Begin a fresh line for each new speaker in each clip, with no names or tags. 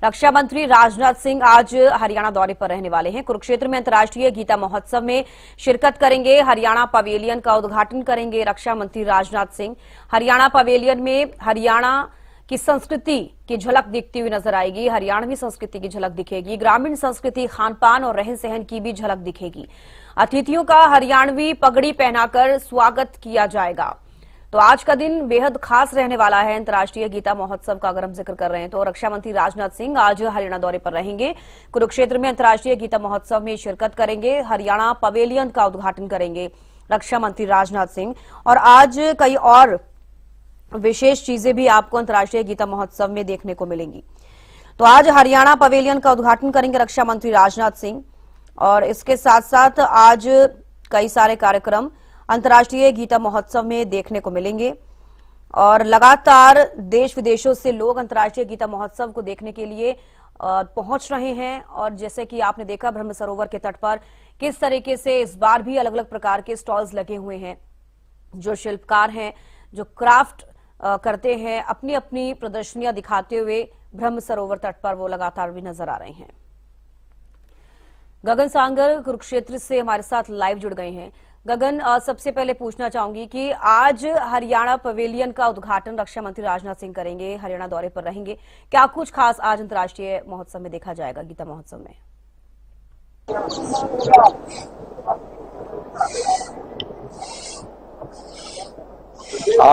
रक्षा मंत्री राजनाथ सिंह आज हरियाणा दौरे पर रहने वाले हैं। कुरुक्षेत्र में अंतर्राष्ट्रीय गीता महोत्सव में शिरकत करेंगे। हरियाणा पवेलियन का उद्घाटन करेंगे रक्षा मंत्री राजनाथ सिंह। हरियाणा पवेलियन में हरियाणा की संस्कृति की झलक दिखती हुई नजर आएगी। हरियाणवी संस्कृति की झलक दिखेगी। ग्रामीण संस्कृति, खान पान और रहन सहन की भी झलक दिखेगी। अतिथियों का हरियाणवी पगड़ी पहनाकर स्वागत किया जाएगा। तो आज का दिन बेहद खास रहने वाला है। अंतर्राष्ट्रीय गीता महोत्सव का अगर हम जिक्र कर रहे हैं तो रक्षा मंत्री राजनाथ सिंह आज हरियाणा दौरे पर रहेंगे। कुरुक्षेत्र में अंतर्राष्ट्रीय गीता महोत्सव में शिरकत करेंगे। हरियाणा पवेलियन का उद्घाटन करेंगे रक्षा मंत्री राजनाथ सिंह। और आज कई और विशेष चीजें भी आपको अंतर्राष्ट्रीय गीता महोत्सव में देखने को मिलेंगी। तो आज हरियाणा पवेलियन का उद्घाटन करेंगे रक्षा मंत्री राजनाथ सिंह और इसके साथ साथ आज कई सारे कार्यक्रम अंतर्राष्ट्रीय गीता महोत्सव में देखने को मिलेंगे और लगातार देश विदेशों से लोग अंतर्राष्ट्रीय गीता महोत्सव को देखने के लिए पहुंच रहे हैं। और जैसे कि आपने देखा ब्रह्म सरोवर के तट पर किस तरीके से इस बार भी अलग अलग प्रकार के स्टॉल्स लगे हुए हैं। जो शिल्पकार हैं, जो क्राफ्ट करते हैं, अपनी अपनी प्रदर्शनियां दिखाते हुए ब्रह्म सरोवर तट पर वो लगातार भी नजर आ रहे हैं। गगन सांगर कुरुक्षेत्र से हमारे साथ लाइव जुड़ गए हैं। गगन, सबसे पहले पूछना चाहूंगी कि आज हरियाणा पवेलियन का उद्घाटन रक्षा मंत्री राजनाथ सिंह करेंगे, हरियाणा दौरे पर रहेंगे। क्या कुछ खास आज अंतर्राष्ट्रीय महोत्सव में देखा जाएगा, गीता महोत्सव में?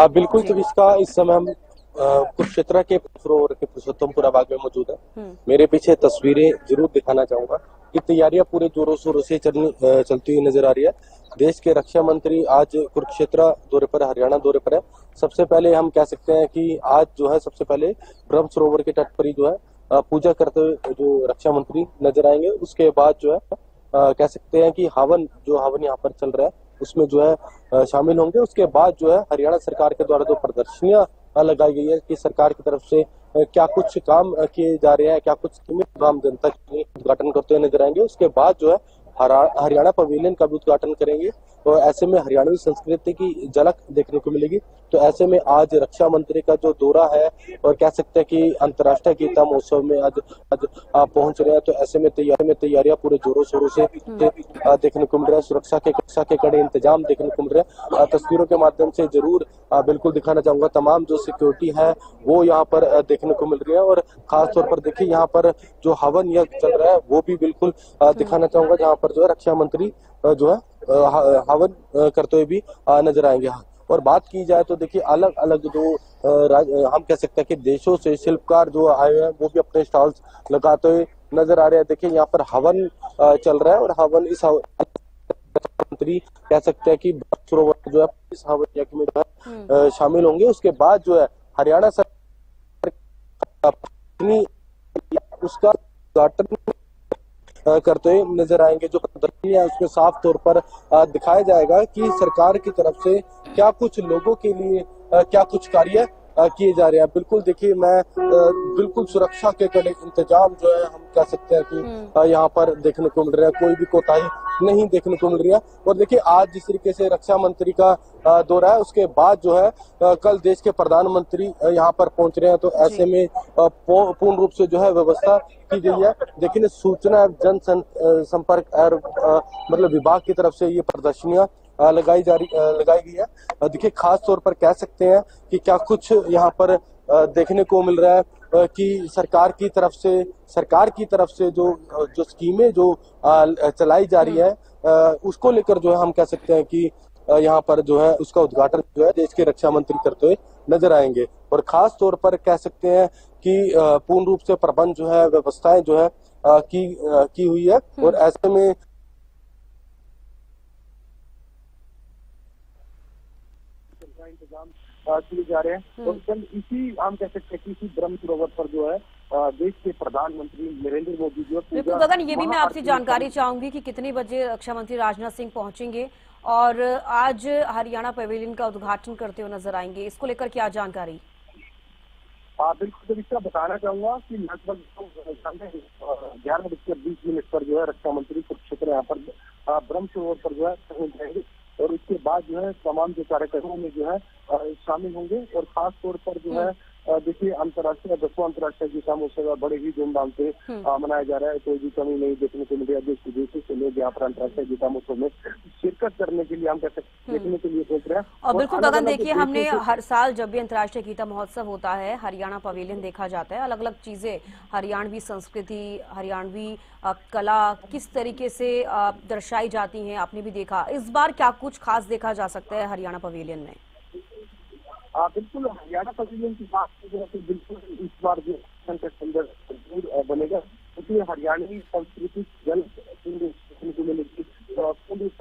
बिल्कुल। तो इसका इस समय हम कुरुक्षेत्र के सरोवर के पुरुषोत्तमपुरा बाग में मौजूद है। मेरे पीछे तस्वीरें जरूर दिखाना चाहूंगा कि तैयारियां पूरे जोरों शोरों से चलती हुई नजर आ रही है। देश के रक्षा मंत्री आज कुरुक्षेत्र दौरे पर, हरियाणा दौरे पर है। सबसे पहले हम कह सकते हैं कि आज जो है सबसे पहले ब्रह्म सरोवर के तट पर ही जो है पूजा करते हुए जो रक्षा मंत्री नजर आएंगे। उसके बाद जो है कह सकते हैं कि हवन यहाँ पर चल रहा है उसमें जो है शामिल होंगे। उसके बाद जो है हरियाणा सरकार के द्वारा जो प्रदर्शनियां लगाई गई है कि सरकार की तरफ से क्या कुछ काम किए जा रहे हैं, क्या कुछ काम जनता के लिए उद्घाटन करते हुए नजर आएंगे। उसके बाद जो है हरियाणा पवेलियन का भी उद्घाटन करेंगे। तो ऐसे में हरियाणवी संस्कृति की झलक देखने को मिलेगी। तो ऐसे में आज रक्षा मंत्री का जो दौरा है और कह सकते हैं कि अंतर्राष्ट्रीय गीता महोत्सव में आज पहुंच रहे हैं। तो ऐसे में तैयारियां पूरे जोरों शोरों से देखने को मिल रहा है। सुरक्षा के कड़े इंतजाम देखने को मिल रहे हैं। तस्वीरों के माध्यम से जरूर बिल्कुल दिखाना चाहूंगा। तमाम जो सिक्योरिटी है वो यहाँ पर देखने को मिल रही है और खासतौर पर देखिए यहाँ पर जो हवन यज्ञ चल रहा है वो भी बिल्कुल दिखाना चाहूंगा, जहाँ पर जो है रक्षा मंत्री जो है हवन करते हुए भी नजर आएंगे। और बात की जाए तो देखिए अलग अलग जो हम कह सकते हैं कि देशों से शिल्पकार जो आए हैं वो भी अपने स्टॉल्स लगाते हुए नजर आ रहे हैं। देखिए यहाँ पर हवन चल रहा है और हवन इस मंत्री कह सकते हैं कि सरोवर जो है इस हवन यज्ञ में जो है शामिल होंगे। उसके बाद जो है हरियाणा सरकार उसका उद्घाटन करते हुए नजर आएंगे। जो प्रदर्शनी है उसमें साफ तौर पर दिखाया जाएगा कि सरकार की तरफ से क्या कुछ लोगों के लिए क्या कुछ कार्य किए जा रहे हैं। बिल्कुल देखिए मैं बिल्कुल सुरक्षा के कड़े इंतजाम जो है हम कह सकते हैं कि यहाँ पर देखने को मिल रहा है। कोई भी कोताही नहीं देखने को मिल रही है। और देखिए आज जिस तरीके से रक्षा मंत्री का दौरा है उसके बाद जो है कल देश के प्रधानमंत्री यहाँ पर पहुंच रहे हैं। तो ऐसे में पूर्ण रूप से जो है व्यवस्था की गई है। लेकिन सूचना जन संपर्क और मतलब विभाग की तरफ से ये प्रदर्शनियां लगाई गई है। देखिए खास तौर पर कह सकते हैं कि क्या कुछ यहाँ पर देखने को मिल रहा है कि सरकार की तरफ से जो स्कीमें जो चलाई जा रही है उसको लेकर जो है हम कह सकते हैं कि यहाँ पर जो है उसका उद्घाटन जो है देश के रक्षा मंत्री करते हुए नजर आएंगे। और खास तौर पर कह सकते हैं कि पूर्ण रूप से प्रबंध जो है, व्यवस्थाएं जो है की हुई है। और ऐसे में इंतजाम किए जा रहे हैं। और कल इसी हम कह सकते हैं कि इसी ब्रह्म सरोवर पर जो है देश के प्रधानमंत्री नरेंद्र मोदी जो
बिल्कुल गगन, ये भी मैं आपसे जानकारी चाहूंगी कि कितने बजे रक्षा मंत्री राजनाथ सिंह पहुंचेंगे और आज हरियाणा पवेलियन का उद्घाटन करते हुए नजर आएंगे। इसको लेकर क्या जानकारी?
बिल्कुल, तो इसका बताना चाहूंगा कि लगभग 11:20 पर जो है रक्षा मंत्री कुरुक्षेत्र यहाँ पर ब्रह्म सरोवर पर जो है पहुंच जाएंगे और उसके बाद जो है तमाम जो कार्यक्रमों में जो है शामिल होंगे। और खास तौर पर जो है देखिए अंतर्राष्ट्रीय 10वां अंतर्राष्ट्रीय गीता महोत्सव बड़े ही धूमधाम से मनाया जा रहा है। कोई भी कमी नहीं देखने को मिल रही है। देश विदेशों से लोग यहाँ पर अंतर्राष्ट्रीय गीता महोत्सव में शिरकत करने के लिए हम कहते हैं देखने के लिए पहुंच रहे हैं।
और बिल्कुल गगन, देखिए हमने हर साल जब भी अंतर्राष्ट्रीय गीता महोत्सव होता है हरियाणा पवेलियन देखा जाता है। अलग अलग चीजें, हरियाणवी संस्कृति, हरियाणवी कला किस तरीके से दर्शाई जाती हैं, आपने भी देखा। इस बार क्या कुछ खास देखा जा सकता है हरियाणा पवेलियन में?
बिल्कुल हरियाणा पवेलियन की बात की जाए तो बिल्कुल इस बार जो अंदर जरूर बनेगा, क्योंकि हरियाणवी संस्कृति जल देखने को मिलेगी।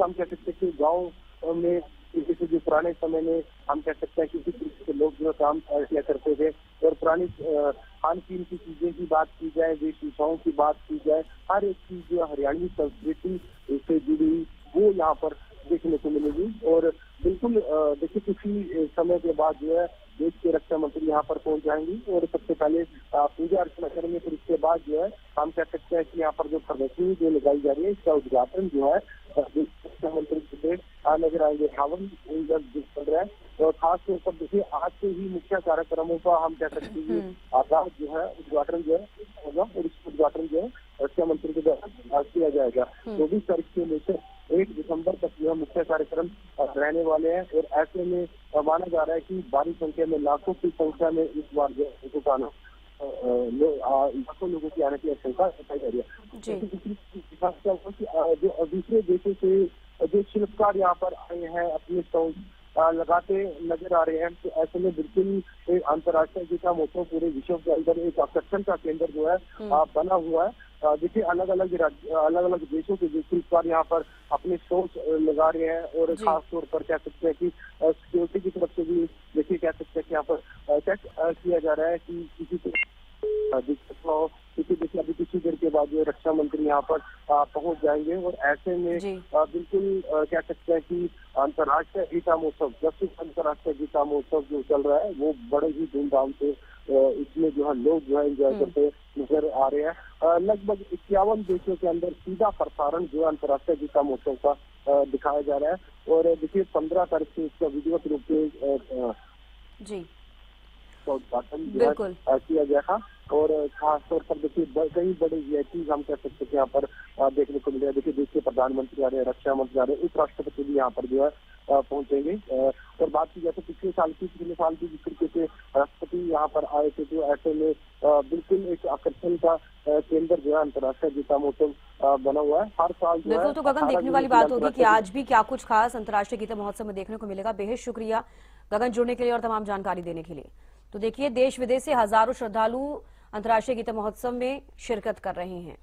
हम कह सकते हैं कि गाँव में जैसे जो पुराने समय में हम कह सकते हैं कि किस तरीके से लोग जो काम किया करते थे, और पुरानी खान पीन की चीजें की बात की जाए, वेशभूषाओं की बात की जाए, हर एक चीज जो हरियाणवी संस्कृति से जुड़ी वो यहाँ पर देखने को मिलेगी। और बिल्कुल देखिए किसी समय के बाद जो है देश के रक्षा मंत्री यहाँ पर पहुंच जाएंगी और सबसे पहले पूजा अर्चना करेंगे। फिर इसके बाद जो है हम कह सकते हैं कि यहाँ पर जो प्रदर्शनी जो लगाई जा रही है इसका उद्घाटन जो है रक्षा मंत्री से नजर आएंगे। हवन चल रहा है और खास तौर पर देखिए आज से ही मुख्य कार्यक्रमों का हम कह सकते हैं आगाज जो है उद्घाटन जो है होगा, और इस उद्घाटन जो है रक्षा मंत्री के द्वारा किया जाएगा। 24 तारीख से लेकर 1 दिसंबर तक यह मुख्य कार्यक्रम रहने वाले हैं। और ऐसे में माना जा रहा है कि भारी संख्या में, लाखों की संख्या में इस बार जो लाखों लोगों की आने की आशंका बताई जा रही है। जो दूसरे देशों से जो शिल्पकार यहाँ पर आए हैं अपने स्टॉल लगाते नजर आ रहे हैं, तो ऐसे में बिल्कुल अंतर्राष्ट्रीय गीता महोत्सव पूरे विश्व के अंदर एक आकर्षण का केंद्र जो है बना हुआ है। देखिए अलग अलग देशों के जो शिल्पकार यहाँ पर अपने शोज लगा रहे हैं, और खास तौर पर कह सकते हैं कि सिक्योरिटी की तरफ से भी देखिए कह सकते हैं कि यहाँ पर चेक किया जा रहा है कि किसी को दिक्कत न हो, क्योंकि देखिए अभी कुछ देर के बाद जो रक्षा मंत्री यहाँ पर पहुंच जाएंगे। और ऐसे में बिल्कुल कह सकते हैं कि अंतर्राष्ट्रीय गीता महोत्सव, 10वीं अंतर्राष्ट्रीय गीता महोत्सव जो चल रहा है वो बड़े ही धूमधाम से इसमें जो है लोग जो है एंजॉय करते नजर आ रहे हैं। लगभग 51 देशों के अंदर सीधा प्रसारण जो है अंतर्राष्ट्रीय गीता महोत्सव का दिखाया जा रहा है। और देखिए 15 तारीख से इसका वीडियो के रूप में उद्घाटन जो है किया गया था। और खास तौर पर देखिए कई बड़े वीआईपी हम कह सकते हैं यहाँ पर देखने को मिलेगा। देखिए देश के प्रधानमंत्री आ रहे हैं, रक्षा मंत्री आ रहे हैं, उपराष्ट्रपति भी यहाँ पर जो है पहुंचेंगे। और बात की जाए तो पिछले साल की जिस तरीके से राष्ट्रपति यहाँ पर आए थे, तो ऐसे में बिल्कुल एक आकर्षण का केंद्र जो है अंतर्राष्ट्रीय गीता महोत्सव बना हुआ है। हर साल
बिल्कुल, तो गगन देखने वाली बात होगी कि आज भी क्या कुछ खास अंतर्राष्ट्रीय गीता महोत्सव में देखने को मिलेगा। बेहद शुक्रिया गगन जुड़ने के लिए और तमाम जानकारी देने के लिए। तो देखिए देश विदेश से हजारों श्रद्धालु अंतर्राष्ट्रीय गीता महोत्सव में शिरकत कर रहे हैं।